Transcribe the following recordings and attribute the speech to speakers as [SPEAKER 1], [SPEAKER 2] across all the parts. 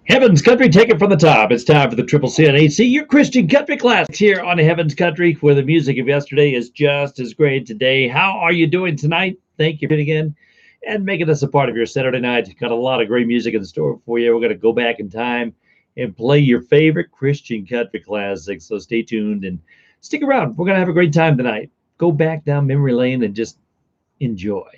[SPEAKER 1] Heaven's Country, take it from the top. It's time for the Triple C on AC, your Christian country classics here on Heaven's Country, where the music of yesterday is just as great today. How are you doing tonight? Thank you for tuning in and making this a part of your Saturday night. Got a lot of great music in store for you. We're going to go back in time and play your favorite Christian country classics. So stay tuned and stick around. We're going to have a great time tonight. Go back down memory lane and just enjoy.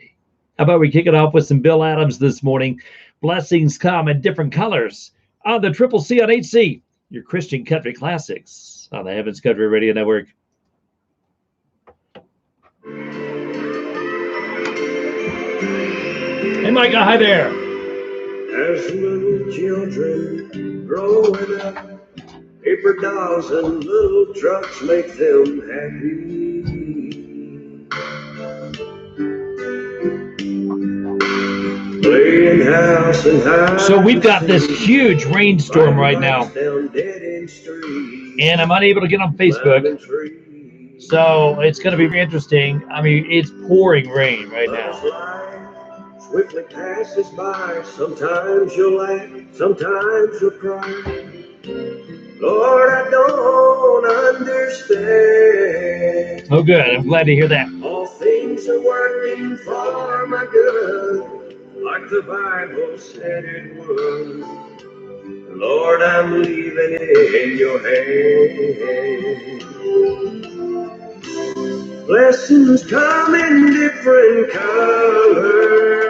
[SPEAKER 1] How about we kick it off with some Bill Adams this morning? Blessings come in different colors on the Triple C on HC, your Christian country classics on the Heaven's Country Radio Network. Hey, Micah, hi there.
[SPEAKER 2] As little children growing up, paper dolls and little trucks make them happy. Playing house and house.
[SPEAKER 1] So we've got this huge rainstorm right now, and I'm unable to get on Facebook. So it's going to be interesting. I mean, it's pouring rain right now.
[SPEAKER 2] Swiftly passes by. Sometimes you'll laugh, sometimes you'll cry. Lord, I don't understand.
[SPEAKER 1] Oh, good. I'm glad to hear that.
[SPEAKER 2] All things are working for my good, like the Bible said it would. Lord, I'm leaving it in your hands. Blessings come in different colors.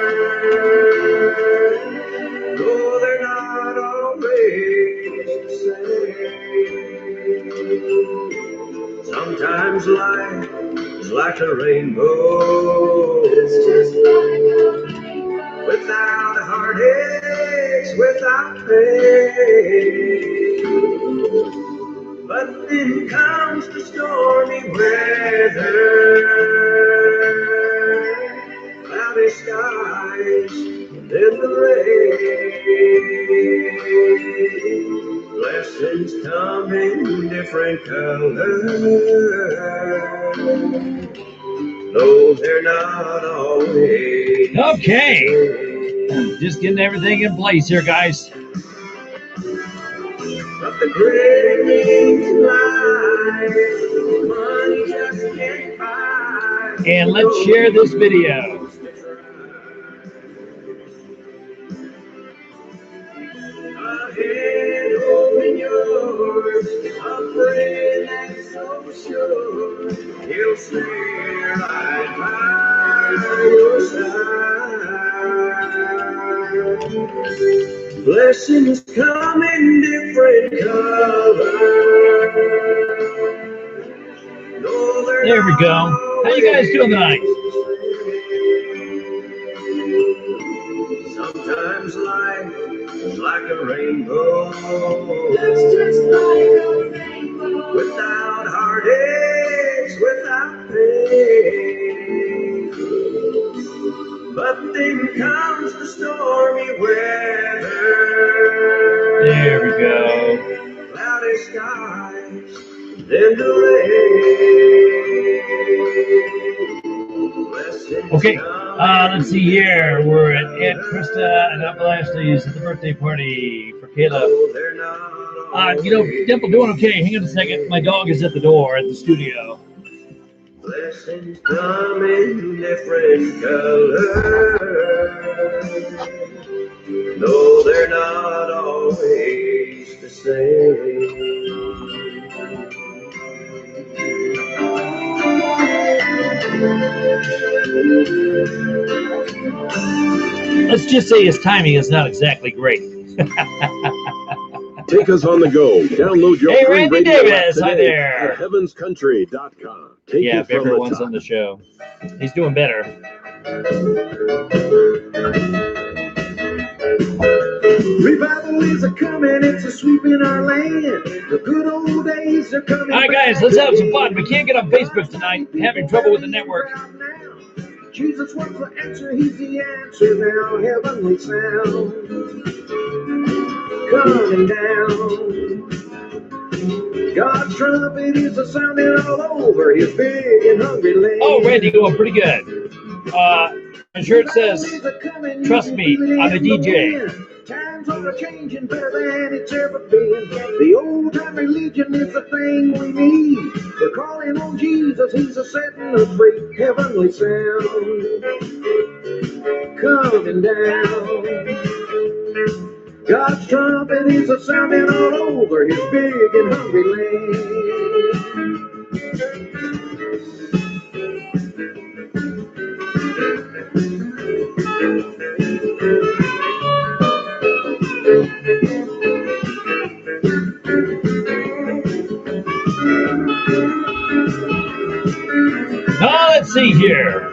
[SPEAKER 2] No, they're not always the same. Sometimes life is like a rainbow. It's just like a rainbow. Without heartaches, without pain. But then comes the stormy weather, cloudy skies, and then the rain. Blessings come in different colors. No, they're not always.
[SPEAKER 1] Okay. Just getting everything in place here, guys.
[SPEAKER 2] But the great things in life, money just can't buy.
[SPEAKER 1] And let's share this video.
[SPEAKER 2] A hand holding yours, a friend that's so sure he'll stay right by your side. Blessings come in different colors. No,
[SPEAKER 1] there we go. How you guys doing tonight?
[SPEAKER 2] Sometimes life is like a rainbow. It's just like a rainbow. Without heartaches, without pain. But then comes the stormy weather.
[SPEAKER 1] There we go.
[SPEAKER 2] Cloudy skies, then the rain.
[SPEAKER 1] Okay, let's see here. We're at Aunt Krista and Uncle Ashley's at the birthday party for Caleb. Dimple, doing okay. Hang on a second. My dog is at the door at the studio.
[SPEAKER 2] Blessings come in different colors. No, they're not always the same.
[SPEAKER 1] Let's just say his timing is not exactly great.
[SPEAKER 3] Take us on the go. Download your
[SPEAKER 1] hey,
[SPEAKER 3] free
[SPEAKER 1] Randy
[SPEAKER 3] radio
[SPEAKER 1] Davis,
[SPEAKER 3] app
[SPEAKER 1] hi
[SPEAKER 3] today
[SPEAKER 1] there.
[SPEAKER 3] at heavenscountry.com. Take
[SPEAKER 1] Yeah,
[SPEAKER 3] it
[SPEAKER 1] if
[SPEAKER 3] from the
[SPEAKER 1] everyone's
[SPEAKER 3] top.
[SPEAKER 1] on the show. He's doing better.
[SPEAKER 2] Revival is a coming, it's a sweeping our land. The good old days are coming.
[SPEAKER 1] All right, guys, let's have some fun. We can't get on Facebook tonight. Having trouble with the network.
[SPEAKER 2] Jesus wants the answer, he's the answer now. Heavenly sound coming down. God's trumpet is a sounding all over his big and hungry land.
[SPEAKER 1] Oh, Randy, going pretty good. My shirt says, "Trust me, I'm a DJ."
[SPEAKER 2] Times are changing better than it's ever been. The old time religion is the thing we need. We're calling on Jesus, he's a setting us free. Heavenly sound coming down. God's trumpet is a sounding all over his big and hungry land.
[SPEAKER 1] Now let's see here.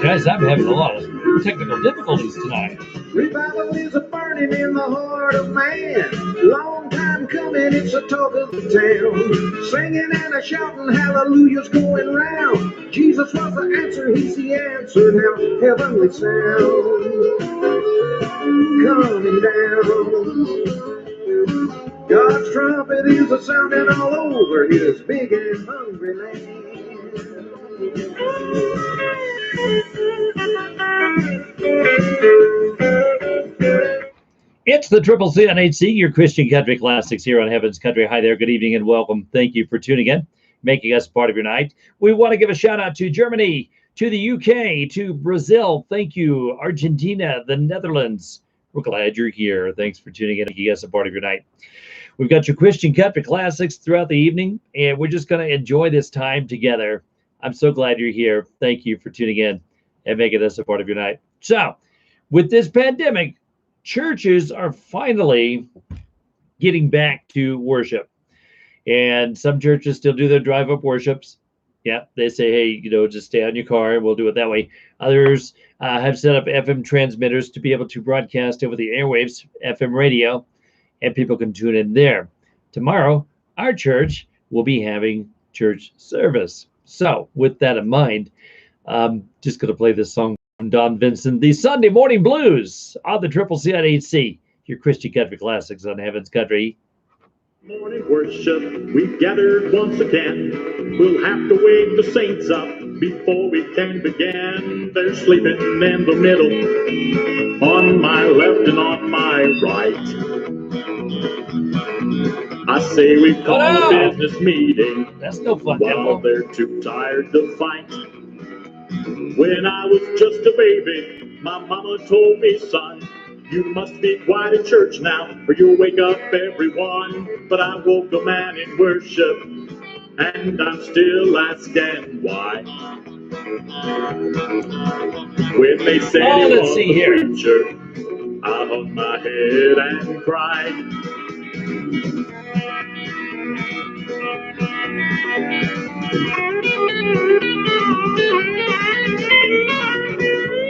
[SPEAKER 1] Guys, I'm having a lot of technical difficulties tonight.
[SPEAKER 2] Revival is a burning in the heart of man. Long time coming, it's the talk of the town. Singing and a shouting, hallelujahs going round. Jesus was the answer, he's the answer now. Heavenly sound coming down. God's trumpet is a sounding all over his big and hungry land.
[SPEAKER 1] It's the Triple C on HC, your Christian Country Classics here on Heaven's Country. Hi there, good evening and welcome. Thank you for tuning in, making us part of your night. We want to give a shout out to Germany, to the UK, to Brazil. Thank you, Argentina, the Netherlands. We're glad you're here. Thanks for tuning in, making us a part of your night. We've got your Christian Country Classics throughout the evening, and we're just going to enjoy this time together. I'm so glad you're here. Thank you for tuning in and making us a part of your night. So, with this pandemic, churches are finally getting back to worship. And some churches still do their drive-up worships. Yeah, they say, hey, just stay on your car and we'll do it that way. Others have set up FM transmitters to be able to broadcast over the airwaves, FM radio, and people can tune in there. Tomorrow, our church will be having church service. So with that in mind, I'm just going to play this song from Don Vincent, the Sunday Morning Blues on the Triple C on HC, your Christian Country Classics on Heaven's Country.
[SPEAKER 4] Morning worship, we've gathered once again. We'll have to wake the saints up before we can begin. They're sleeping in the middle, on my left and on my right. I say we call a business meeting.
[SPEAKER 1] That's no fun,
[SPEAKER 4] while they're too tired to fight. When I was just a baby, my mama told me, son, you must be quiet in church now, or you'll wake up everyone. But I woke a man in worship, and I'm still asking why. When they said he was a preacher, I hung my head and cried.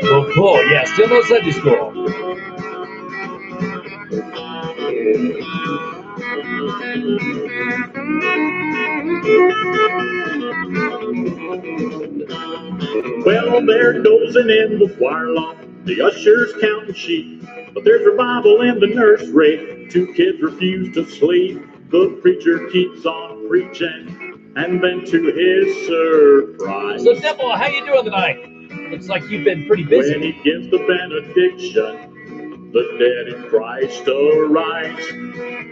[SPEAKER 1] Oh, cool. Yeah, still no Sunday school.
[SPEAKER 4] Well, they're dozing in the choir loft, the ushers counting sheep. But there's revival in the nursery, 2 kids refuse to sleep. The preacher keeps on preaching, and then to his surprise.
[SPEAKER 1] So, Dimple, how you doing tonight? Looks like you've been pretty busy.
[SPEAKER 4] When he gives the benediction, the dead in Christ arise.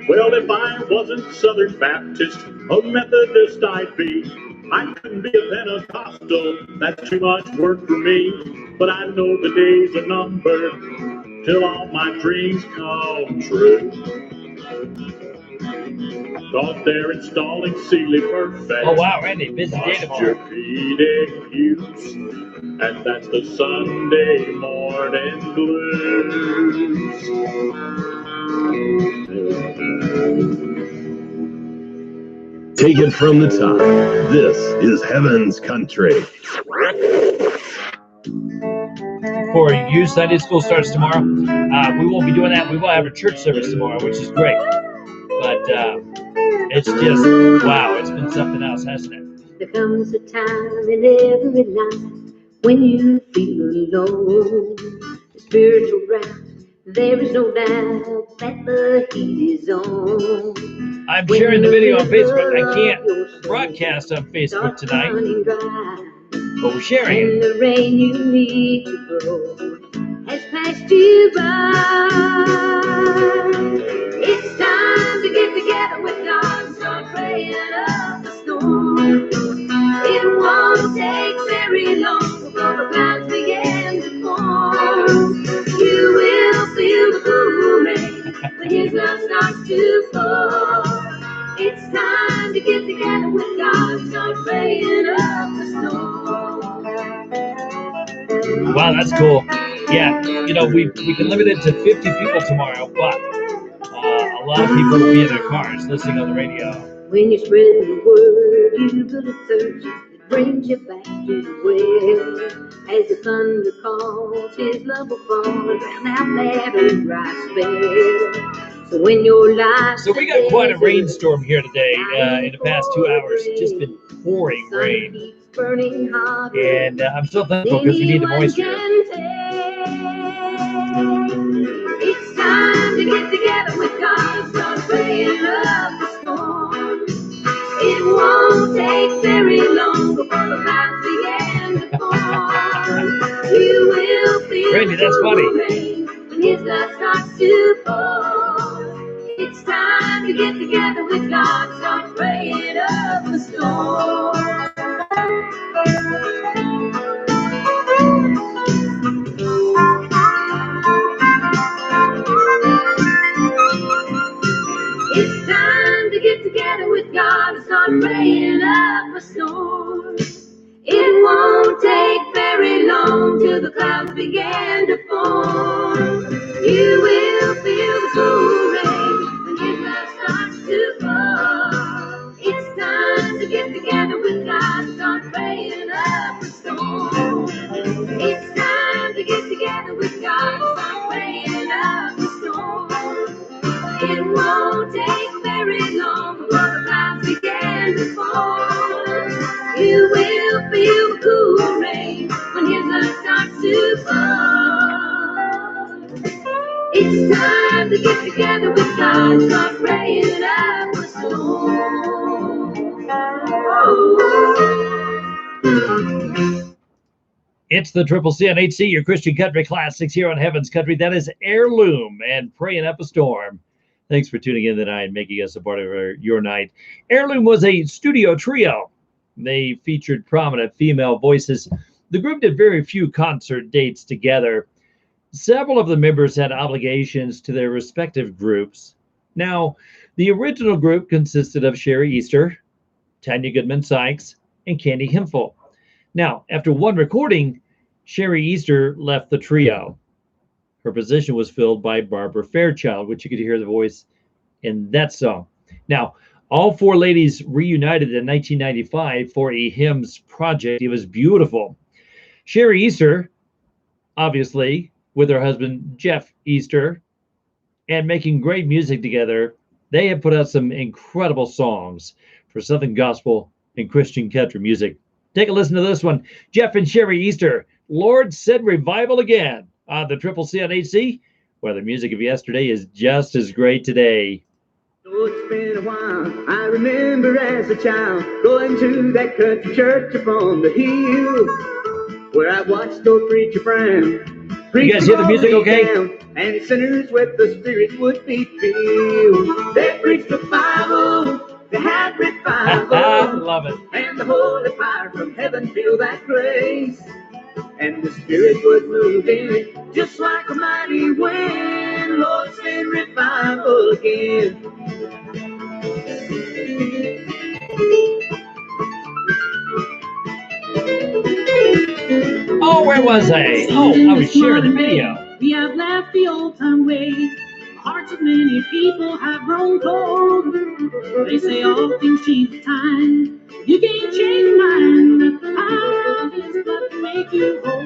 [SPEAKER 4] Well, if I wasn't Southern Baptist, a Methodist I'd be. I couldn't be a Pentecostal, that's too much work for me. But I know the days are numbered till all my dreams come true. Thought they're installing Sealy Perfect.
[SPEAKER 1] Oh, wow, Randy, busy day tomorrow.
[SPEAKER 4] Orthopedic use, and that's the Sunday morning blues.
[SPEAKER 3] Take it from the top. This is Heaven's Country.
[SPEAKER 1] For you, Sunday school starts tomorrow. We won't be doing that. We will have a church service tomorrow, which is great. But it's just, wow, it's been something else, hasn't it?
[SPEAKER 5] There comes a time in every life when you feel alone. The spiritual drought, there is no doubt that the heat is on.
[SPEAKER 1] I'm sharing the video on Facebook. I can't broadcast on Facebook tonight, but we're sharing it.
[SPEAKER 5] And the rain you need to grow has passed you by. It's time to get together with God and start praying up the storm. It won't take very long before the clouds begin to form. You will feel the cool rain when His love starts to fall. It's time to get together with God and start praying up the storm.
[SPEAKER 1] Wow, that's cool. Yeah, you know, we can limit it to 50 people tomorrow, but a lot of people will be in their cars listening on the radio.
[SPEAKER 5] When you spread the word, you build a thirst that brings you back to the well. As the thunder calls, His love will fall and drown out that dry spell. So when your life.
[SPEAKER 1] So we got quite a rainstorm here today. In the past 2 hours, it's just been pouring rain. And I'm so thankful because we need the moisture.
[SPEAKER 5] It's time to get together with God and start praying up the storm. It won't take very long before the clouds begin to form. You will feel
[SPEAKER 1] Randy, that's funny.
[SPEAKER 5] when His love starts to fall. It's time to get together with God and start praying up the storm. It's time to get together with God and start praying up a storm. It won't take very long till the clouds begin to form. You will feel the cool rain when His love starts to fall. It's time to get together with God and start praying up a storm. It's time to get together with God and start praying up a storm. It won't take very long before the clouds begin to fall. You will feel the cool rain when His love starts to fall. It's time to get together with God and start praying up a storm.
[SPEAKER 1] It's the Triple CNHC, your Christian Country Classics here on Heaven's Country. That is Heirloom and Praying Up a Storm. Thanks for tuning in tonight and making us a part of your night. Heirloom was a studio trio. They featured prominent female voices. The group did very few concert dates together. Several of the members had obligations to their respective groups. Now, the original group consisted of Sherry Easter, Tanya Goodman Sykes, and Candy Hemphill. Now, after one recording, Sherry Easter left the trio. Her position was filled by Barbara Fairchild, which you could hear the voice in that song. Now, all four ladies reunited in 1995 for a hymns project. It was beautiful. Sherry Easter, obviously, with her husband Jeff Easter, and making great music together, they have put out some incredible songs for Southern gospel and Christian country music. Take a listen to this one. Jeff and Sherry Easter, Lord Said Revival Again, on the Triple CNHC, where the music of yesterday is just as great today.
[SPEAKER 6] Oh, it's been a while. I remember as a child going to that country church upon the hill where I watched old preacher Brown.
[SPEAKER 1] You guys hear the music okay?
[SPEAKER 6] And sinners with the Spirit would be filled. They preached the Bible, they had revival.
[SPEAKER 1] I love it.
[SPEAKER 6] And the holy fire from heaven filled that place. And the Spirit was moving just like a mighty wind. Lord, send revival again.
[SPEAKER 1] Oh, where was I? Oh, I was sharing the video.
[SPEAKER 7] We have left the old time way. The hearts of many people have grown cold. They say all things change with time. You can't change mine. The power of His blood can make you whole.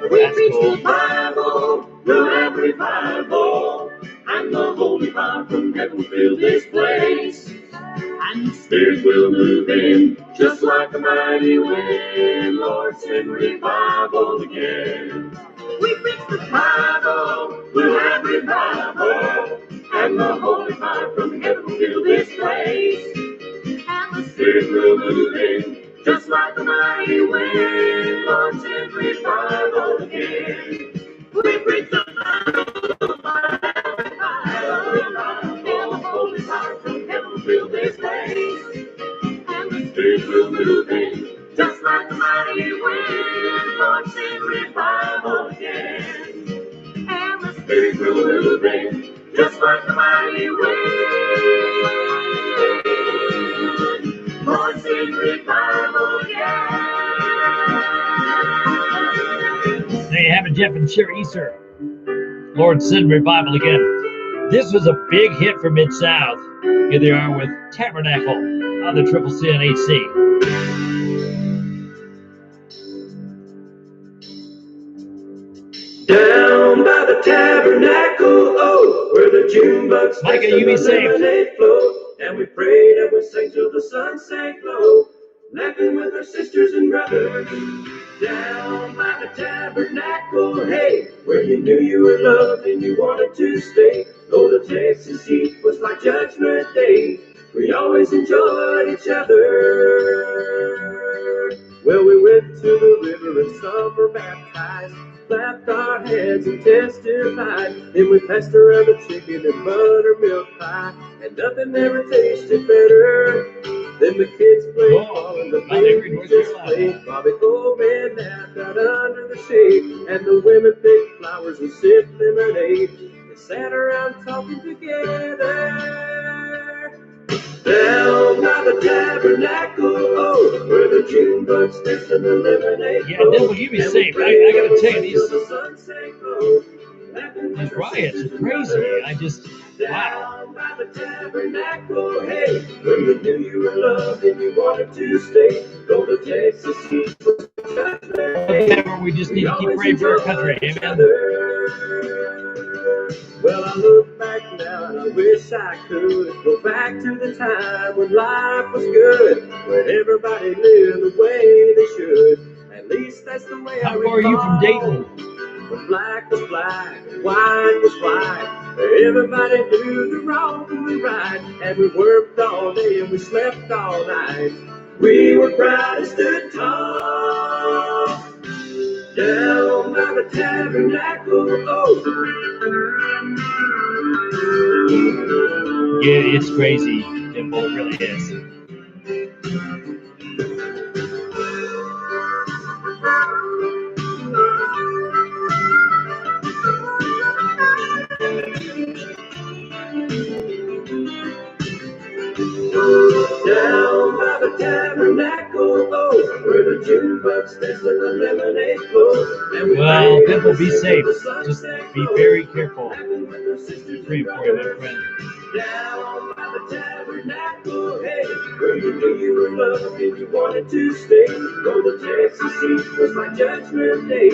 [SPEAKER 7] We
[SPEAKER 1] That's
[SPEAKER 7] preach
[SPEAKER 1] cool.
[SPEAKER 7] the Bible, we'll have revival, and the holy fire from heaven will fill this place. And the Spirit will move in
[SPEAKER 2] just like a mighty wind. Lord, send revival again.
[SPEAKER 5] We preach the
[SPEAKER 2] Revival, we'll have revival, and the holy fire from heaven will fill this place.
[SPEAKER 5] and the
[SPEAKER 2] Spirit will move in, just like a mighty wind. Lord, send revival again.
[SPEAKER 5] we preach the
[SPEAKER 2] And the holy fire from heaven will fill this place.
[SPEAKER 5] and the
[SPEAKER 2] Spirit will move in, just like a mighty wind. Lord, send revival again.
[SPEAKER 5] and the
[SPEAKER 2] Spirit will move in, just like a mighty wind. Lord, send revival again.
[SPEAKER 1] There you have it, Jeff and Sherry Easter. Lord, send revival again. This was a big hit for Mid-South. Here they are with Tabernacle on the Triple C and AC.
[SPEAKER 2] Down by the tabernacle, oh, where the June bugs
[SPEAKER 1] Micah,
[SPEAKER 2] danced
[SPEAKER 1] you be
[SPEAKER 2] and the
[SPEAKER 1] safe.
[SPEAKER 2] lemonade flowed. And we prayed and we sang till the sun sank low, laughing with our sisters and brothers. Down by the tabernacle, hey, where you knew you were loved and you wanted to stay. Though the Texas heat was like Judgment Day, we always enjoyed each other. Well, we went to the river and some were baptized, clapped our hands and testified. Then we passed around the chicken and buttermilk pie, and nothing ever tasted better. Then the kids played ball and the babies just played. Bobby Coleman napped out under the shade, and the women picked flowers and sipped lemonade. They sat around talking together. Down by the tabernacle, oh, where the June bugs danced and the lemonade
[SPEAKER 1] Yeah,
[SPEAKER 2] flowed.
[SPEAKER 1] Devil, you be
[SPEAKER 2] And
[SPEAKER 1] safe.
[SPEAKER 2] we
[SPEAKER 1] I
[SPEAKER 2] prayed
[SPEAKER 1] gotta tell you,
[SPEAKER 2] till
[SPEAKER 1] these
[SPEAKER 2] the sun sank low, laughing with
[SPEAKER 1] these
[SPEAKER 2] our
[SPEAKER 1] riots are
[SPEAKER 2] sisters and
[SPEAKER 1] crazy.
[SPEAKER 2] brothers.
[SPEAKER 1] I just, wow.
[SPEAKER 2] Down by the tabernacle, hey, where you knew you were loved and you wanted to stay. Though the Texas heat was Judgment Day,
[SPEAKER 1] Remember, we just need to keep praying for our country. Amen.
[SPEAKER 2] Well, I look back now and I wish I could go back to the time when life was good, when everybody lived the way they should. At least that's the way
[SPEAKER 1] How
[SPEAKER 2] I
[SPEAKER 1] far are you from Dayton?
[SPEAKER 2] When black was black, white was white, everybody knew the wrong from the right. And we worked all day and we slept all night. We were proud and stood tall. Down by the tabernacle, oh.
[SPEAKER 1] Yeah, it's crazy. Devil, it really is.
[SPEAKER 2] Down by the tabernacle, oh, where the June bugs danced and the lemonade flowed. And we
[SPEAKER 1] Well,
[SPEAKER 2] prayed
[SPEAKER 1] Devil,
[SPEAKER 2] and
[SPEAKER 1] be
[SPEAKER 2] sang
[SPEAKER 1] safe.
[SPEAKER 2] till the sun
[SPEAKER 1] Just
[SPEAKER 2] sank
[SPEAKER 1] be
[SPEAKER 2] low,
[SPEAKER 1] very careful.
[SPEAKER 2] laughing with our sisters
[SPEAKER 1] Praying
[SPEAKER 2] and
[SPEAKER 1] for you, my
[SPEAKER 2] brothers.
[SPEAKER 1] friend.
[SPEAKER 2] Down by the tabernacle, hey, where you knew you were loved and you wanted to stay. Though the Texas heat was like Judgment Day,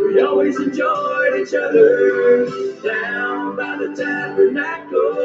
[SPEAKER 2] we always enjoyed each other. Down by the tabernacle.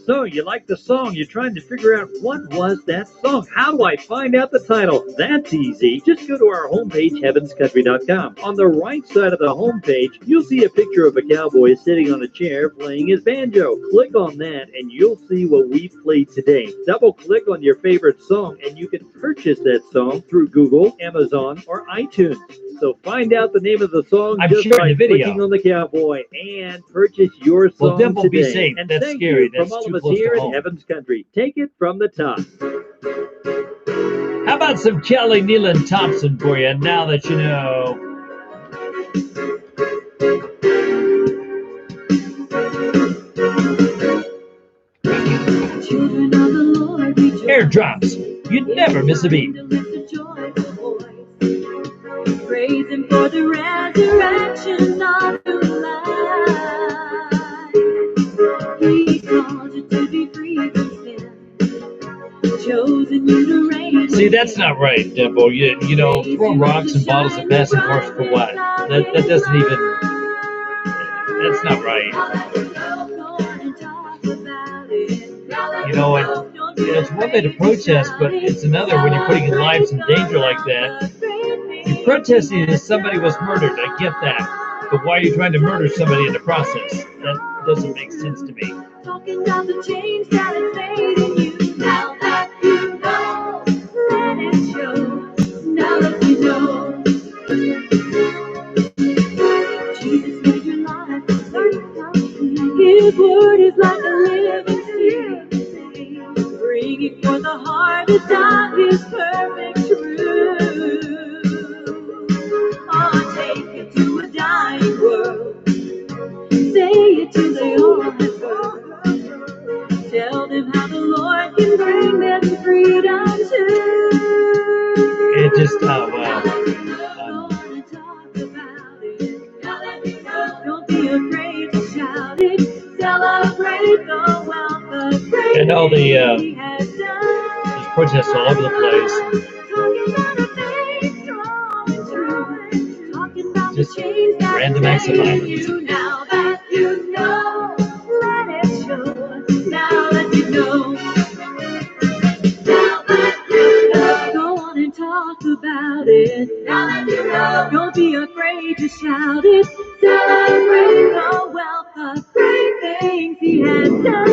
[SPEAKER 6] So, you like the song, you're trying to figure out what was that song. How do I find out the title? That's easy. Just go to our homepage, heavenscountry.com. On the right side of the homepage, you'll see a picture of a cowboy sitting on a chair playing his banjo. Click on that and you'll see what we played today. Double click on your favorite song and you can purchase that song through Google, Amazon, or iTunes. So find out the name of the song
[SPEAKER 1] I'm
[SPEAKER 6] just
[SPEAKER 1] sharing
[SPEAKER 6] by
[SPEAKER 1] the video.
[SPEAKER 6] clicking on the cowboy and purchase your song
[SPEAKER 1] Well, Devil,
[SPEAKER 6] today.
[SPEAKER 1] be safe.
[SPEAKER 6] And
[SPEAKER 1] That's
[SPEAKER 6] thank
[SPEAKER 1] scary.
[SPEAKER 6] you
[SPEAKER 1] That's
[SPEAKER 6] from all
[SPEAKER 1] too
[SPEAKER 6] of us
[SPEAKER 1] close to
[SPEAKER 6] here at
[SPEAKER 1] home.
[SPEAKER 6] Heaven's Country. Take it from the top.
[SPEAKER 1] How about some Kelly Nealon Thompson for you, now that you know?
[SPEAKER 5] children of the Lord rejoice.
[SPEAKER 1] Airdrops. You'd never miss a beat.
[SPEAKER 5] To lift a joyful voice. Praise Him for the resurrection of your life. He called you to be free from sin, chosen you to reign.
[SPEAKER 1] See, that's not right, Devil. You know, throwing rocks and bottles and passing cars for what? That doesn't even that's not right. You know, it's one thing to protest, but it's another when you're putting your lives in danger like that. You're protesting that somebody was murdered. I get that. But why are you trying to murder somebody in the process? That doesn't make sense to me.
[SPEAKER 5] Talking about the change that is made in you. Now that you know, let it show. Now that you know, Jesus made your life. His word is like a living seed, bringing forth the harvest of His perfect truth. Oh, take it to a dying world. Say it to the orphan. Tell them how the Lord can bring them freedom too.
[SPEAKER 1] It just,
[SPEAKER 5] Don't be afraid to shout it. Celebrate the wealth of grace.
[SPEAKER 1] I know
[SPEAKER 5] He has done.
[SPEAKER 1] there's protests all over the place.
[SPEAKER 5] Talking about a faith strong and true. Talking about the
[SPEAKER 1] Just
[SPEAKER 5] change that
[SPEAKER 1] random acts of
[SPEAKER 5] made
[SPEAKER 1] violence.
[SPEAKER 5] you. Now that you know, let it show. Now that you know. Now that you know. Go on and talk about it. Now that you know. Don't be afraid to shout it. Celebrate the wealth of great things He has done.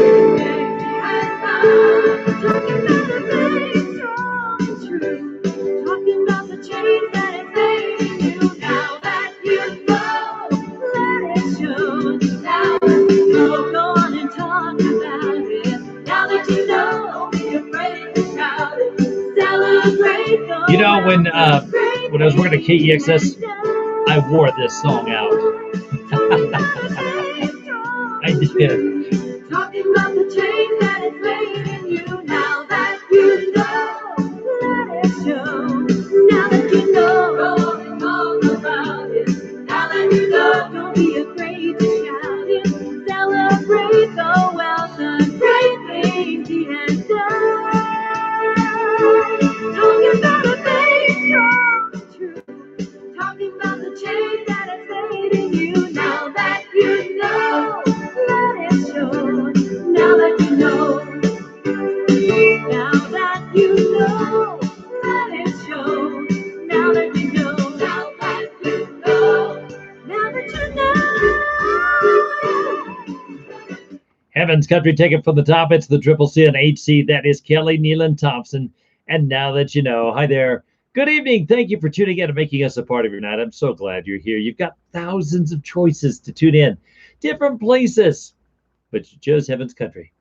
[SPEAKER 5] Talking about the faith strong and true. Talking about the change that is made in you. Now that you know, let it show. Now that you know, go on and talk about it. Now that you know, don't be afraid to shout it. Celebrate the
[SPEAKER 1] You know, when
[SPEAKER 5] wealth of great
[SPEAKER 1] I was working at
[SPEAKER 5] things He has
[SPEAKER 1] KEXS,
[SPEAKER 5] done.
[SPEAKER 1] I wore this song out. I did.
[SPEAKER 5] Talking about the change that is made in you. Now that you know, let it show. Now that you know, go on and talk about it. Now that you know, don't be afraid to shout it. Celebrate the wealth of great things He has done. Talking about a faith strong and true. Talking about the change that is made in you. Now that you know, let it show. Now that you know. Now that you know, let it show. Now that you know. Now that you know. Now that you know.
[SPEAKER 1] Heaven's Country, take it from the top. It's the Triple C and HC. That is Kelly Nealon Thompson. And now that you know, hi there. Good evening. Thank you for tuning in and making us a part of your night. I'm so glad you're here. You've got thousands of choices to tune in, different places, but you chose Heaven's Country.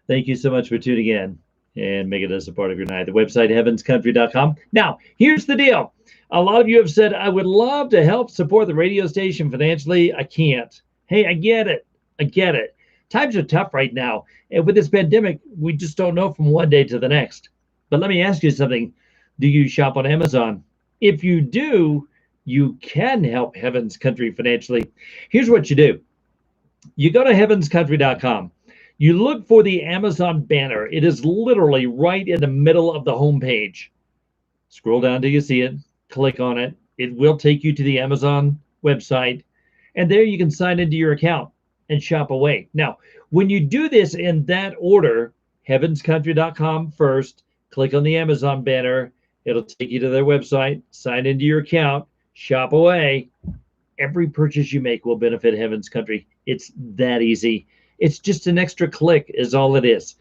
[SPEAKER 1] Thank you so much for tuning in and making us a part of your night. The website, heavenscountry.com. Now, here's the deal. A lot of you have said, I would love to help support the radio station financially. I can't. Hey, I get it. I get it. Times are tough right now. And with this pandemic, we just don't know from one day to the next. But let me ask you something. Do you shop on Amazon? If you do, you can help Heaven's Country financially. Here's what you do. You go to heavenscountry.com. You look for the Amazon banner. It is literally right in the middle of the homepage. Scroll down till you see it. Click on it. It will take you to the Amazon website. And there you can sign into your account and shop away. Now, when you do this in that order, heavenscountry.com first, click on the Amazon banner. It'll take you to their website, sign into your account, shop away. Every purchase you make will benefit Heaven's Country. It's that easy. It's just an extra click is all it is.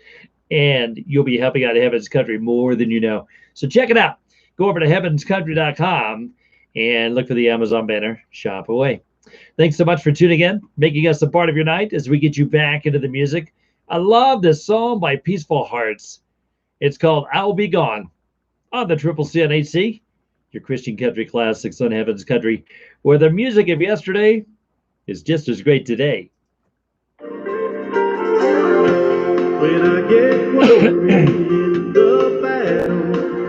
[SPEAKER 1] And you'll be helping out Heaven's Country more than you know. So check it out. Go over to heavenscountry.com and look for the Amazon banner, shop away. Thanks so much for tuning in, making us a part of your night as we get you back into the music. I love this song by Peaceful Hearts. It's called I'll Be Gone on the Triple C and HC, your Christian country classics on Heaven's Country, where the music of yesterday is just as great today.
[SPEAKER 2] When I get weary in the battles,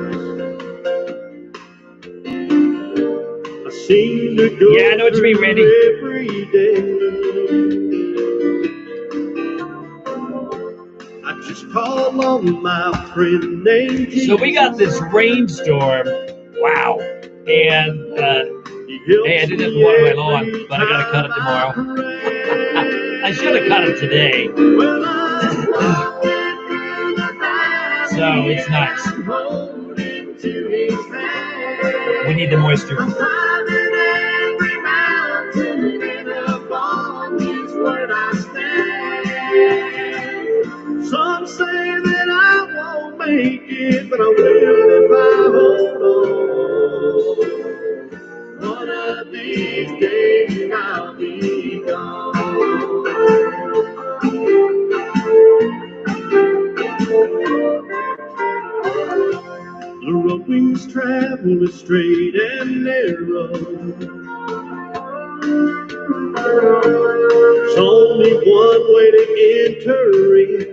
[SPEAKER 2] I seem to go
[SPEAKER 1] Yeah, I know what you mean, Randy.
[SPEAKER 2] every day. I just call on my friend named Jesus.
[SPEAKER 1] So we got this rainstorm. Wow. And hey, I didn't have to water my lawn, but I got to cut it tomorrow. I should have caught it today. So it's nice. We need the moisture.
[SPEAKER 4] Some say that I won't make it, but I will if I hold on. One of these days I'll be gone. The road we must travel is straight and narrow. There's only one way to enter in.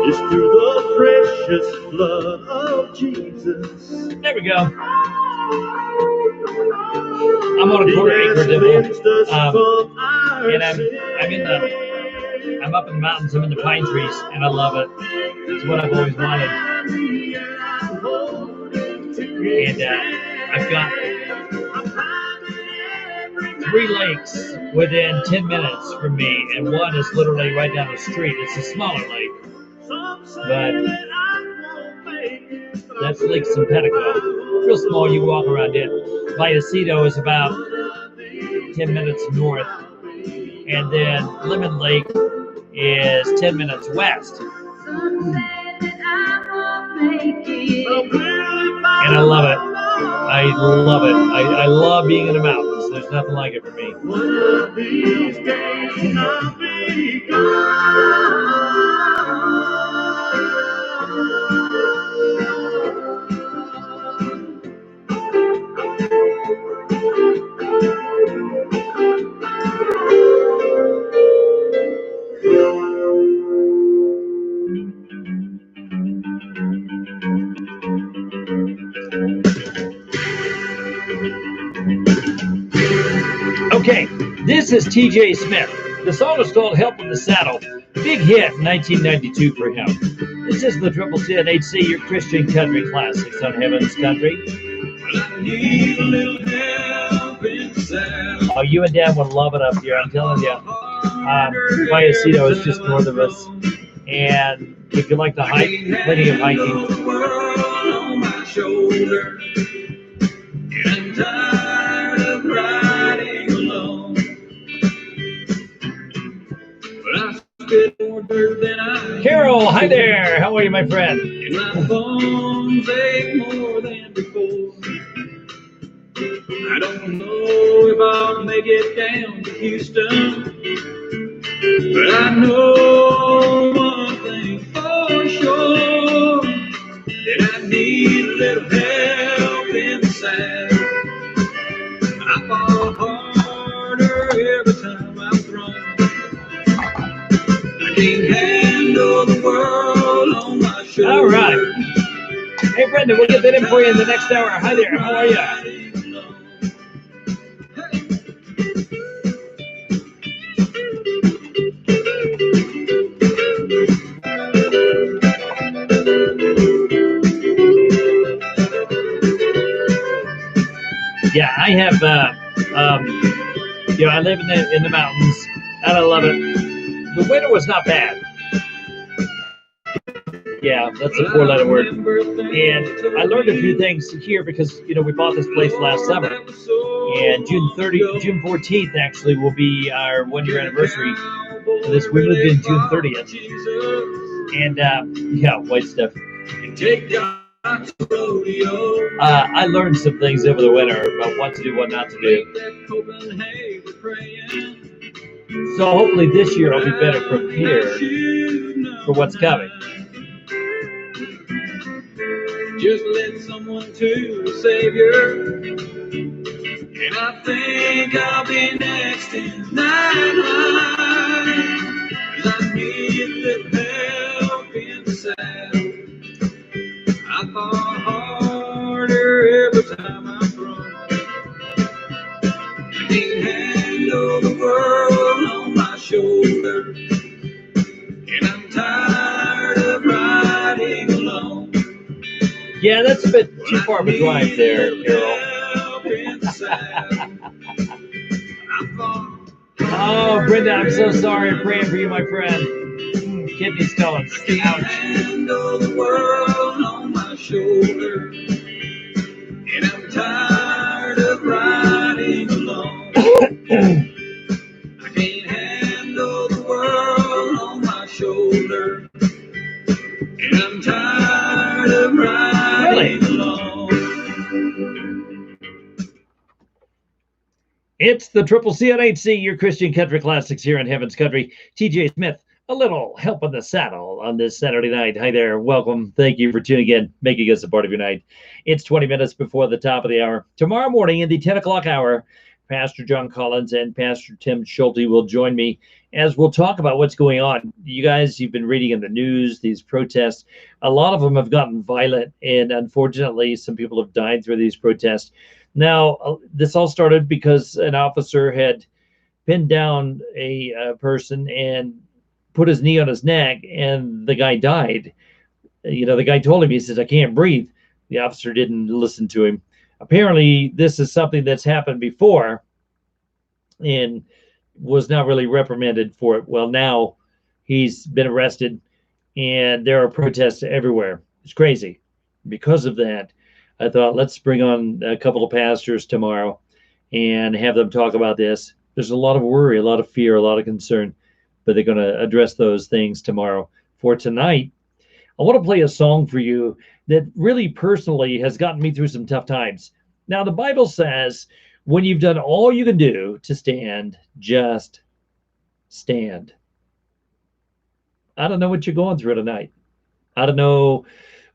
[SPEAKER 4] It's through the precious blood of Jesus.
[SPEAKER 1] There we go. I'm on a quarter acre demo. And I'm up in the mountains, I'm in the pine trees, and I love it. It's what I've always wanted. And I've got 3 lakes within 10 minutes from me, and one is literally right down the street. It's a smaller lake, but that's Lake Simpetico. It's real small, you walk around it. Vallecito is about 10 minutes north, and then Lemon Lake is 10 minutes west. And I love it. I love it. I love being in the mountains. There's nothing like it for me.
[SPEAKER 4] One of these days I'll be
[SPEAKER 1] Okay, this is TJ Smith. The song is called Help in the Saddle. Big hit in 1992 for him. This is the Triple CNHC, your Christian country classics on Heaven's Country. Oh, you and Dad would love it up here, I'm telling you. Vallecito is just north of us. And if you like to hike, plenty of hiking. Carol, hi there. How are you, my friend?
[SPEAKER 8] My bones ache more than before. I don't know if I'll make it down to Houston, but I know one thing for sure, that I need a little help in the saddle. I fall harder every time I'm thrown. I can't handle the world on my shoulders.
[SPEAKER 1] All right. Hey, Brendan, we'll get that in for you in the next hour. Hi there. How are you? Yeah, I have, I live in the mountains, and I love it. The winter was not bad. Yeah, that's a 4-letter word. And I learned a few things here because, we bought this place last summer. And June 14th actually will be our 1-year anniversary for this. We moved in June 30th. And, white stuff. I learned some things over the winter about what to do, what not to do. So hopefully this year I'll be better prepared for what's coming.
[SPEAKER 8] Just let someone to the Savior, and I think I'll be next in that line. 'Cause I need a little help in the saddle. I fall harder every time I'm thrown. I can't handle the world on my shoulder, and I'm tired of riding alone.
[SPEAKER 1] Yeah, that's a bit too far of a drive there, Carol. Oh, Brenda, I'm so sorry. I'm praying for you, my friend. Kidney stones. Ouch.
[SPEAKER 8] Handle the world on my shoulder, and I'm tired of riding alone. I can't handle the world on my shoulder, and I'm tired of riding alone.
[SPEAKER 1] It's the Triple C on 8C, your Christian country classics here in Heaven's Country. TJ Smith, a little help on the saddle on this Saturday night. Hi there, welcome. Thank you for tuning in, making us a part of your night. It's 20 minutes before the top of the hour. Tomorrow morning in the 10 o'clock hour, Pastor John Collins and Pastor Tim Schulte will join me as we'll talk about what's going on. You guys, you've been reading in the news, these protests. A lot of them have gotten violent, and unfortunately, some people have died through these protests. Now, this all started because an officer had pinned down a person and put his knee on his neck, and the guy died. You know, the guy told him, he says, "I can't breathe." The officer didn't listen to him. Apparently, this is something that's happened before and was not really reprimanded for it. Well, now he's been arrested, and there are protests everywhere. It's crazy. Because of that, I thought, let's bring on a couple of pastors tomorrow and have them talk about this. There's a lot of worry, a lot of fear, a lot of concern, but they're going to address those things tomorrow. For tonight, I want to play a song for you that really personally has gotten me through some tough times. Now, the Bible says, when you've done all you can do to stand, just stand. I don't know what you're going through tonight. I don't know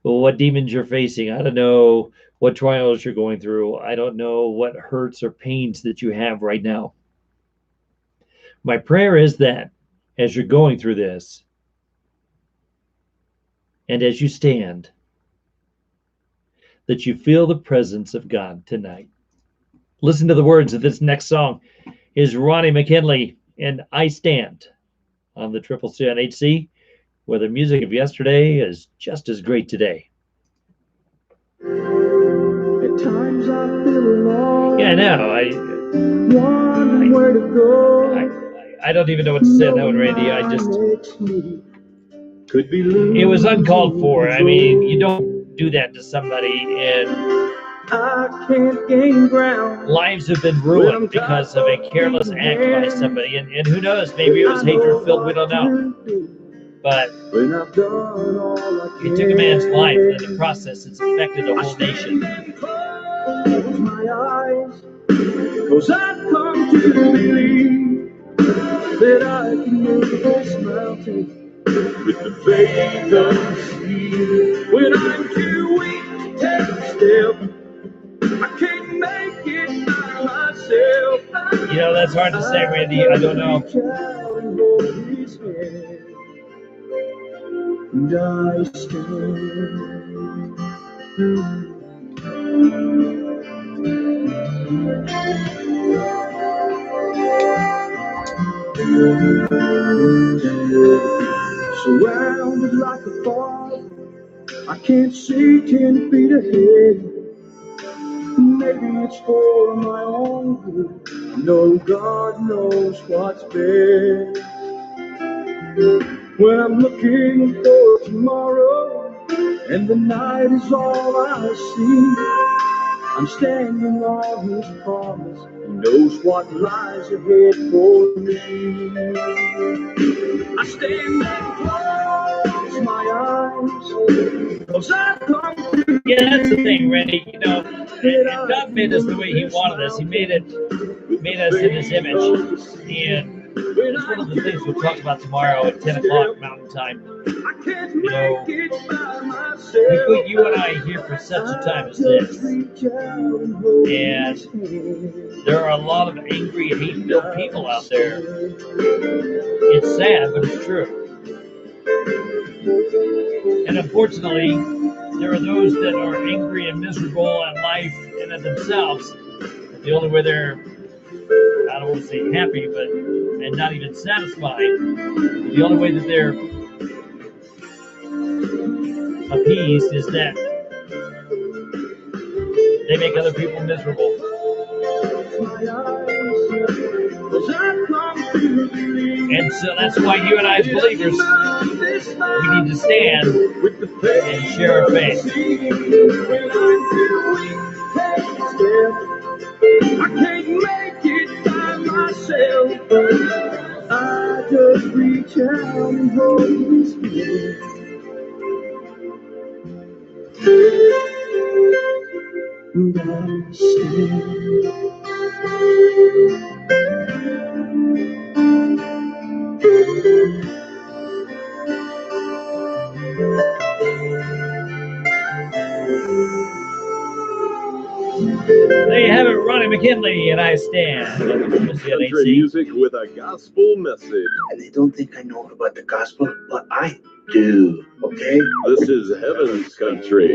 [SPEAKER 1] what demons you're facing. I don't know what trials you're going through. I don't know what hurts or pains that you have right now. My prayer is that as you're going through this, and as you stand, that you feel the presence of God tonight. Listen to the words of this next song. Is Ronnie McKinley and I Stand on the Triple C on 8C, where the music of yesterday is just as great today.
[SPEAKER 8] At times I feel alone.
[SPEAKER 1] Yeah, I know.
[SPEAKER 8] Wondering where to go.
[SPEAKER 1] I don't even know what to say on that one, Randy. It was uncalled for. I mean, you don't do that to somebody, and
[SPEAKER 8] I can't gain ground.
[SPEAKER 1] Lives have been ruined because of a careless act by somebody, and who knows, maybe it was hatred-filled, we don't know. But it took a man's life, and in the process, it's affected the whole nation.
[SPEAKER 8] Close my eyes, 'cause I've come to believe that I can move this mountain with the faith of the sea. When I'm too weak to take a step, I can't make it by myself.
[SPEAKER 1] You know, that's hard to say, Randy. I don't know.
[SPEAKER 8] And I stand. Surrounded like a fog, I can't see 10 feet ahead. Maybe it's for my own good. No, God knows what's best. When I'm looking for tomorrow and the night is all I see, I'm standing on His promise. He knows what lies ahead for me. I stand and close my eyes, 'cause I've come to.
[SPEAKER 1] Yeah, that's the thing, Randy. You know, God made us the way He wanted us. He made us in His image, and it's one of the things we'll talk about tomorrow at 10 o'clock Mountain Time. You know, He put you and I here for such a time as this. And there are a lot of angry, hate-filled people out there. It's sad, but it's true. And unfortunately, there are those that are angry and miserable at life and at themselves. The only way they're, I don't want to say happy, but and not even satisfied. The only way that they're appeased is that they make other people miserable.
[SPEAKER 8] My eyes, 'cause I've come
[SPEAKER 1] And so that's why you and I, as believers, we need to stand and share our faith.
[SPEAKER 2] I can't make it by myself. I just reach out and hold His hand. And I stand.
[SPEAKER 1] There you have it, Ronnie McKinley, and I stand. on the Triple
[SPEAKER 3] Country
[SPEAKER 1] CNHC.
[SPEAKER 3] music with a gospel message.
[SPEAKER 9] They don't think I know about the gospel, but I do, okay?
[SPEAKER 3] This is Heaven's Country.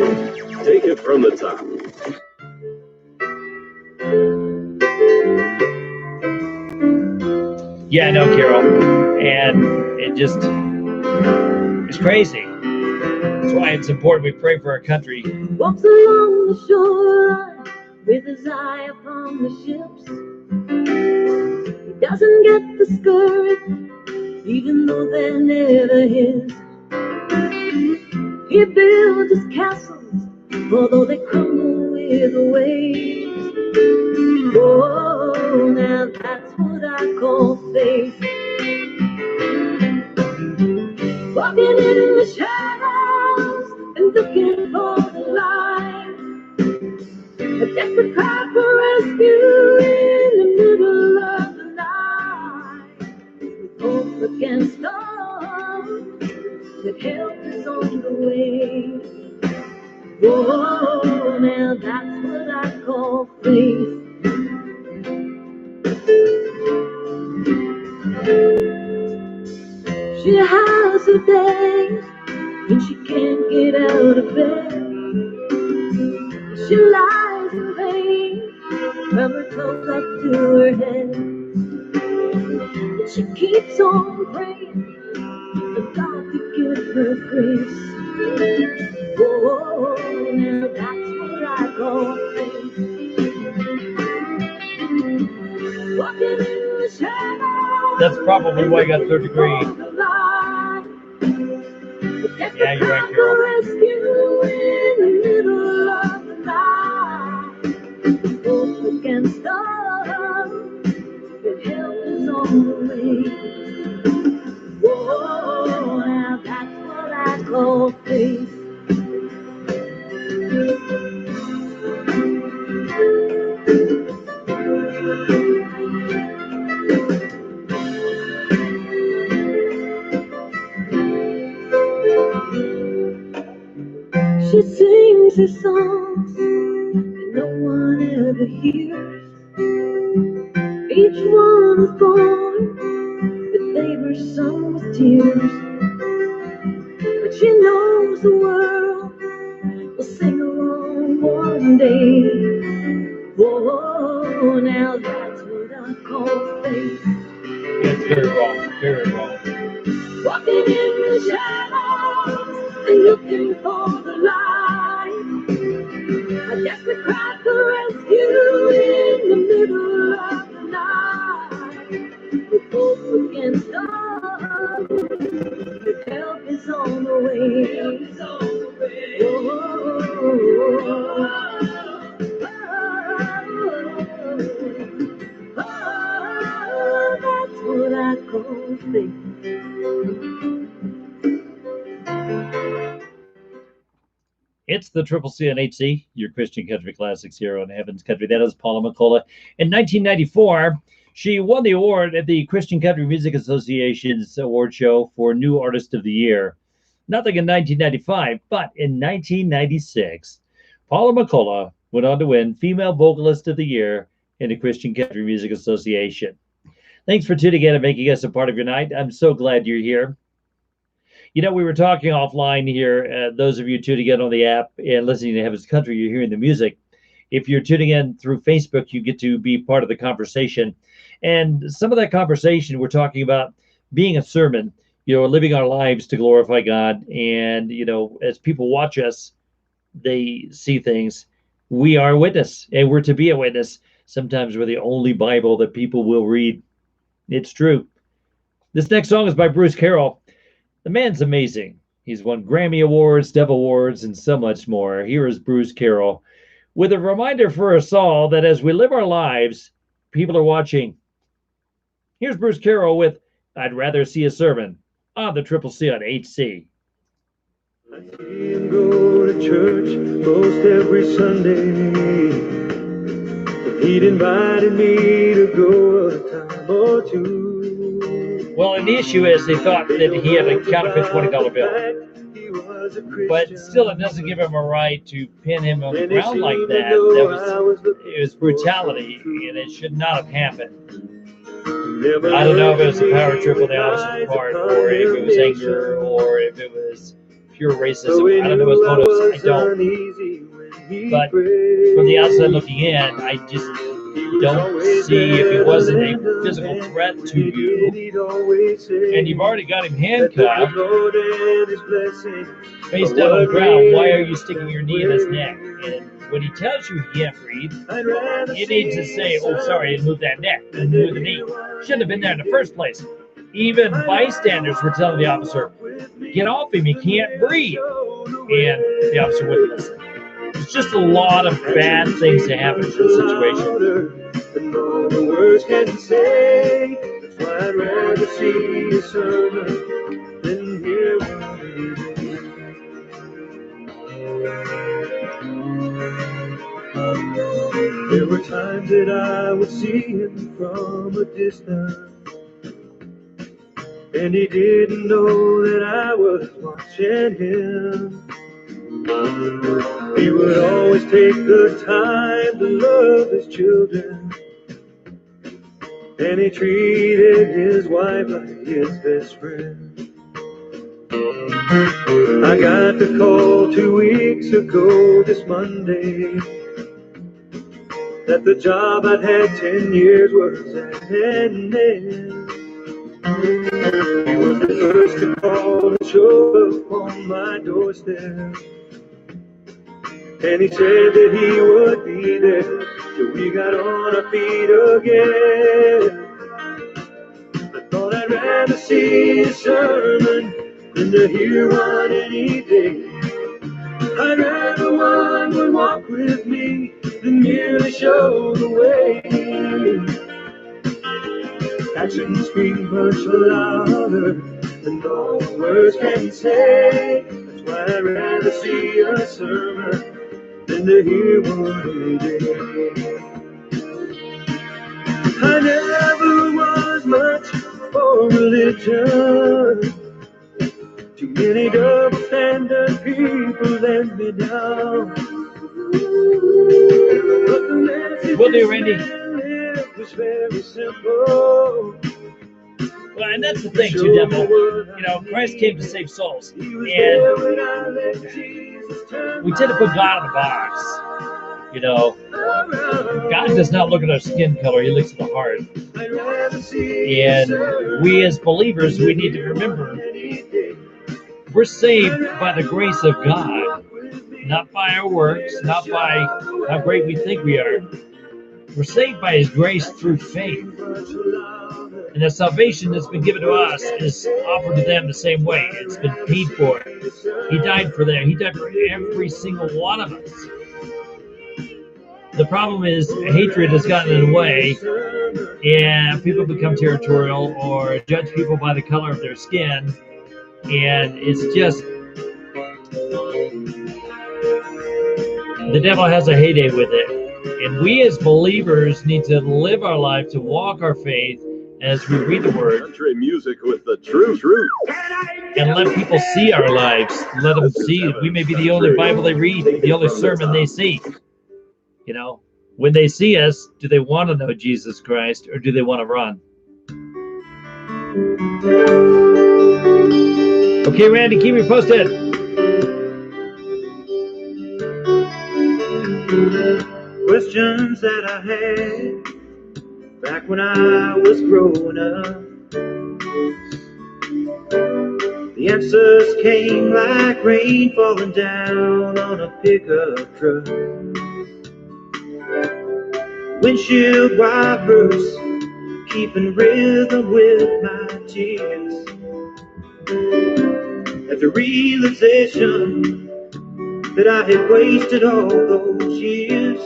[SPEAKER 3] Take it from the top.
[SPEAKER 1] Yeah, I know, Carol. And it just, it's crazy. That's why it's important we pray for our country.
[SPEAKER 5] Walks along the shoreline with his eye upon the ships. He doesn't get discouraged, even though they're never his. He builds his castles, although they crumble with the waves. Oh, now that's what I call faith. Walking in the shadows and looking for the light. A desperate cry for rescue in the middle of the night. With hope against odds, that help is on the way. Oh, now that's what I call faith. She has her days when she can't get out of bed. She lies in pain from her toes up to her head. But she keeps on praying for God to give her grace. Oh, now that's what I call faith. Walking in the shadows.
[SPEAKER 1] That's probably why I got third degree. Yeah, you're right, Carol.
[SPEAKER 5] Rescue in the middle of the night. Hope against us, that help is on the way. Whoa, now that's what I call faith. She sings her songs that no one ever hears. Each one is born with labor sung with tears. But she knows the world will sing along one day. Whoa, now that's what I call faith.
[SPEAKER 1] That's very wrong, very wrong.
[SPEAKER 5] Walking in the shadows and looking for the light. A desperate cry for rescue in the middle of the night. With hope against us, with help is on the way. Oh, that's what I call faith.
[SPEAKER 1] It's the Triple CNHC, your Christian Country Classics here on Heaven's Country. That is Paula McCullough. In 1994, she won the award at the Christian Country Music Association's award show for New Artist of the Year. Nothing in 1995, but in 1996, Paula McCullough went on to win Female Vocalist of the Year in the Christian Country Music Association. Thanks for tuning in and making us a part of your night. I'm so glad you're here. You know, we were talking offline here, those of you tuning in on the app and listening to Heaven's Country, you're hearing the music. If you're tuning in through Facebook, you get to be part of the conversation. And some of that conversation, we're talking about being a sermon, you know, living our lives to glorify God. And, you know, as people watch us, they see things. We are a witness, and we're to be a witness. Sometimes we're the only Bible that people will read. It's true. This next song is by Bruce Carroll. The man's amazing. He's won Grammy Awards, Dove Awards, and so much more. Here is Bruce Carroll with a reminder for us all that as we live our lives, people are watching. Here's Bruce Carroll with I'd Rather See a Sermon on the Triple C on HC.
[SPEAKER 2] I see him go to church most every Sunday. He'd invited me to go a time or two.
[SPEAKER 1] Well, and the issue is they thought that he had a counterfeit $20 bill. But still, it doesn't give him a right to pin him around like that. It was brutality, and it should not have happened. I don't know if it was a power trip on the officer's part, or if it was anger, or if it was pure racism. I don't know his motives. I don't. But from the outside looking in, I just don't see if it wasn't a physical threat to you, and you've already got him handcuffed, face down on the ground. Why are you sticking your knee in his neck? And when he tells you he can't breathe, you need to say, "Oh, sorry, I didn't move that neck, didn't move the knee. Shouldn't have been there in the first place." Even bystanders were telling the officer, "Get off him, he can't breathe," and the officer wouldn't listen. It's just a lot of bad things that happen in this situation.
[SPEAKER 2] And all the words can say, that's why I'd rather see a sermon than hear one today. There were times that I would see him from a distance, and he didn't know that I was watching him. He would always take the time to love his children, and he treated his wife like his best friend. I got the call 2 weeks ago this Monday that the job I'd had 10 years was at an end. He was the first to call and show up on my doorstep, and he said that he would be there till we got on our feet again. I thought I'd rather see a sermon than to hear one any day. I'd rather one would walk with me than merely show the way. Actions speak much louder than all the words can say. That's why I'd rather see a sermon than to hear one day. I never was much for religion. Too many double standard people let me down. But the message
[SPEAKER 1] Will do, Randy.
[SPEAKER 2] was very simple.
[SPEAKER 1] Well, and that's the thing, too, Devil. You know, Christ came to save souls. And we tend to put God in the box. You know, God does not look at our skin color, he looks at the heart. And we as believers, we need to remember we're saved by the grace of God, not by our works, not by how great we think we are. We're saved by his grace through faith. And the salvation that's been given to us is offered to them the same way. It's been paid for. He died for them. He died for every single one of us. The problem is hatred has gotten in the way, and people become territorial or judge people by the color of their skin, and it's just the devil has a heyday with it. And we as believers need to live our life, to walk our faith as we read the word.
[SPEAKER 3] Country music with the truth.
[SPEAKER 1] And let people see our lives. Let them see. We may be the only Bible they read, the only sermon they see. You know, when they see us, do they want to know Jesus Christ or do they want to run? Okay, Randy, keep me posted.
[SPEAKER 2] Questions that I had back when I was growing up, the answers came like rain falling down on a pickup truck. Windshield wipers keeping rhythm with my
[SPEAKER 8] tears at the realization that I had wasted all those years.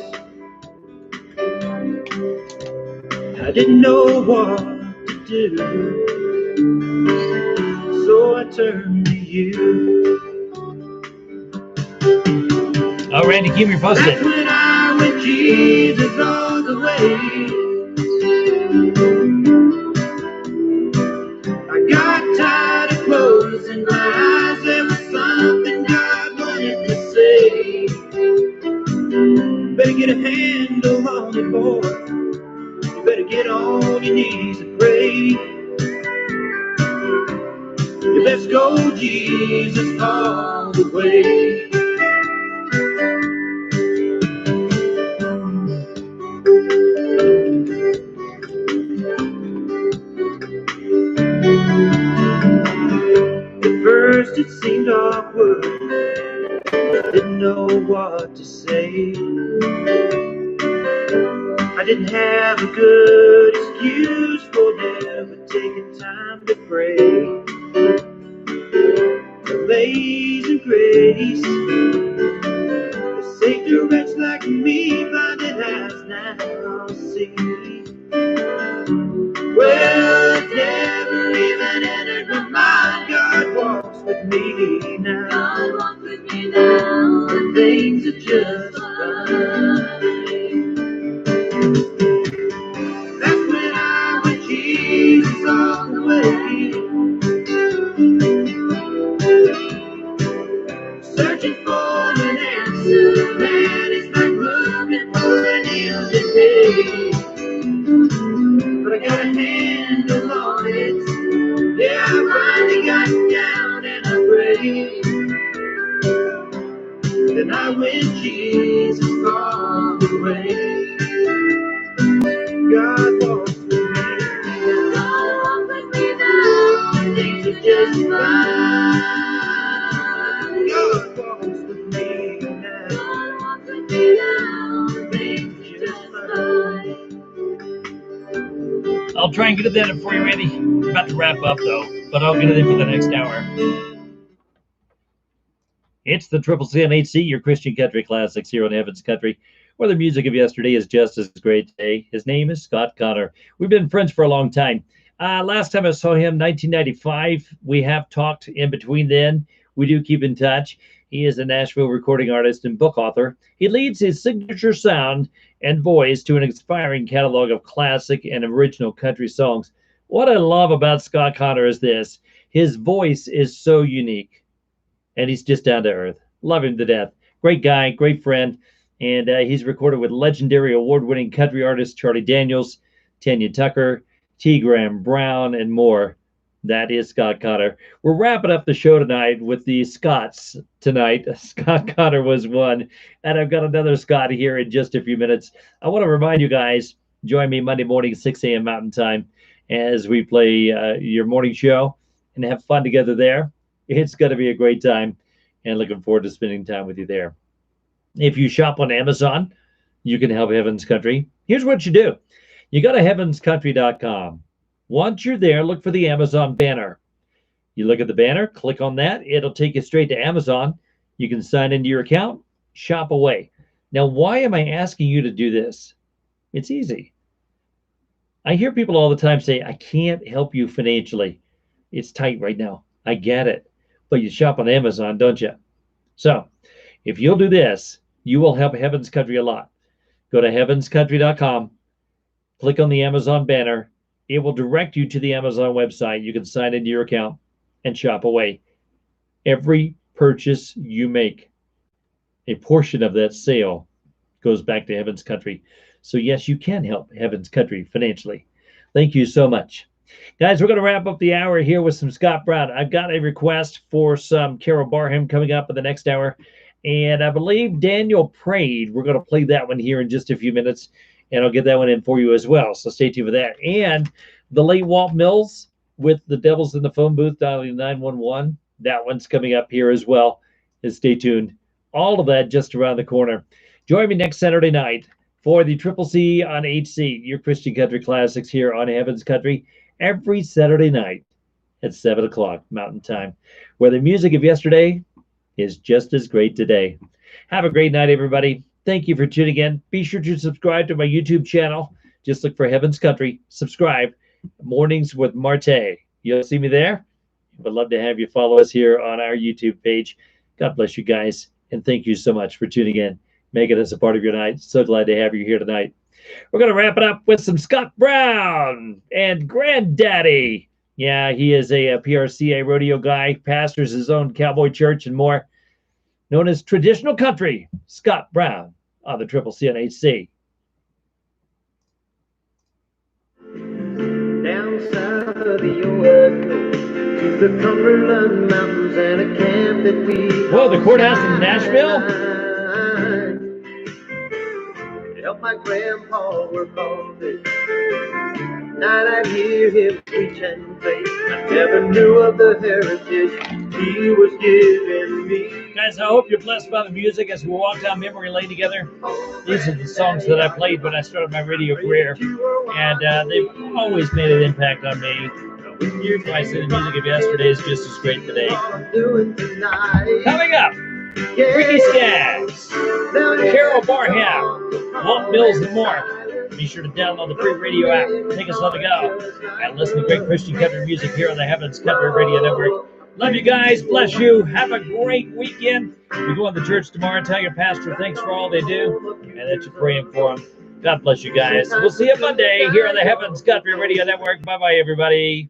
[SPEAKER 8] I didn't know what to do, so I turned to you.
[SPEAKER 1] Oh, Randy, keep me posted.
[SPEAKER 8] That's when I went Jesus all the way. I got tired of closing my eyes. There was something God wanted to say. Better get a handle on it, boy. You better get on your knees and pray. You best go Jesus all the way. At first it seemed awkward, I didn't know what to say. I didn't have a good excuse for never taking time to pray. Amazing grace, it saved a wretch like me, blinded eyes now see. Well, it never even entered my mind. God walks with me now.
[SPEAKER 5] God walks with me now.
[SPEAKER 8] And things are just fine. That's when I went Jesus all the way. Searching for an answer, man, it's like looking for an ending day. But I got a handle on it. Yeah, I finally got down and I prayed. Then I went Jesus all the way. God walks with me.
[SPEAKER 5] God walks with me now.
[SPEAKER 8] Things are just fine. God walks with me now.
[SPEAKER 5] God walks with me now.
[SPEAKER 8] Things are just fine.
[SPEAKER 1] I'll try and get it in for you, Randy. We're about to wrap up, though, but I'll get it in for the next hour. It's the Triple CNHC, your Christian country classics here on Heaven's Country, where the music of yesterday is just as great today. His name is Scott Connor. We've been friends for a long time. Last time I saw him, 1995. We have talked in between then. We do keep in touch. He is a Nashville recording artist and book author. He leads his signature sound and voice to an inspiring catalog of classic and original country songs. What I love about Scott Connor is this. His voice is so unique, and he's just down to earth. Love him to death. Great guy, great friend, and he's recorded with legendary award-winning country artists Charlie Daniels, Tanya Tucker, T. Graham Brown, and more. That is Scott Connor. We're wrapping up the show tonight with the Scotts tonight. Scott Connor was one, and I've got another Scott here in just a few minutes. I want to remind you guys, join me Monday morning, 6 a.m. Mountain Time, as we play your morning show and have fun together there. It's going to be a great time, and looking forward to spending time with you there. If you shop on Amazon, you can help Heaven's Country. Here's what you do. You go to heavenscountry.com. Once you're there, look for the Amazon banner. You look at the banner, click on that. It'll take you straight to Amazon. You can sign into your account, shop away. Now, why am I asking you to do this? It's easy. I hear people all the time say, I can't help you financially. It's tight right now. I get it. But you shop on Amazon, don't you? So, if you'll do this, you will help Heaven's Country a lot. Go to heavenscountry.com, click on the Amazon banner. It will direct you to the Amazon website. You can sign into your account and shop away. Every purchase you make, a portion of that sale goes back to Heaven's Country. So yes, you can help Heaven's Country financially. Thank you so much. Guys, we're going to wrap up the hour here with some Scott Brown. I've got a request for some Carol Barham coming up in the next hour. And I believe Daniel prayed. We're going to play that one here in just a few minutes. And I'll get that one in for you as well. So stay tuned for that. And the late Walt Mills with the Devils in the Phone Booth dialing 911. That one's coming up here as well. And stay tuned. All of that just around the corner. Join me next Saturday night for the Triple C on HC, your Christian Country Classics here on Heaven's Country. Every Saturday night, at 7 o'clock Mountain Time, where the music of yesterday is just as great today. Have a great night, everybody. Thank you for tuning in. Be sure to subscribe to my YouTube channel. Just look for Heaven's Country. Subscribe. Mornings with Marte. You'll see me there. Would love to have you follow us here on our YouTube page. God bless you guys, and thank you so much for tuning in, making us a part of your night. So glad to have you here tonight. We're going to wrap it up with some Scott Brown and Granddaddy. Yeah, he is a PRCA rodeo guy, pastors his own cowboy church and more, known as Traditional Country. Scott Brown on the Triple CNHC.
[SPEAKER 10] Down south of the Ohio, to the Cumberland Mountains and a camp that we
[SPEAKER 1] Whoa, the courthouse in Nashville?
[SPEAKER 10] Help my grandpa work on this. Night I'd hear him preach and play. I never knew of the heritage he was giving me.
[SPEAKER 1] Guys, I hope you're blessed by the music as we walk down memory lane together. These are the songs that I played when I started my radio career, and they've always made an impact on me. I say the music of yesterday is just as great today. Coming up, Ricky Skaggs, Carol Barham, Walt Mills, and more. Be sure to download the free radio app. Take us on the go and listen to great Christian country music here on the Heaven's Country Radio Network. Love you guys. Bless you. Have a great weekend. You go to the church tomorrow and tell your pastor thanks for all they do and that you're praying for them. God bless you guys. We'll see you Monday here on the Heaven's Country Radio Network. Bye-bye, everybody.